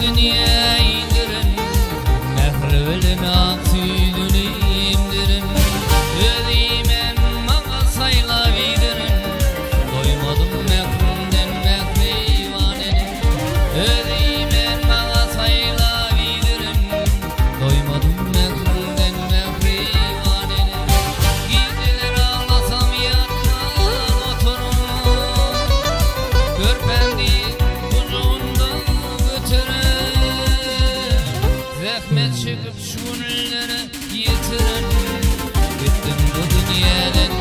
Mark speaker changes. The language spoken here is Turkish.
Speaker 1: dünya indirin, mehri bilin aksüydünü indirin. Özümen bana sayla bildirin, doymadım mehrinden mehrivanenin. Özümen bana sayla bildirin, doymadım mehrinden mehrivanenin. Geceler ağlasam yatman oturum, körpendiğin huzurunda götürün. Zahmet çekip şu günlere yetirin, gittim bu dünyadan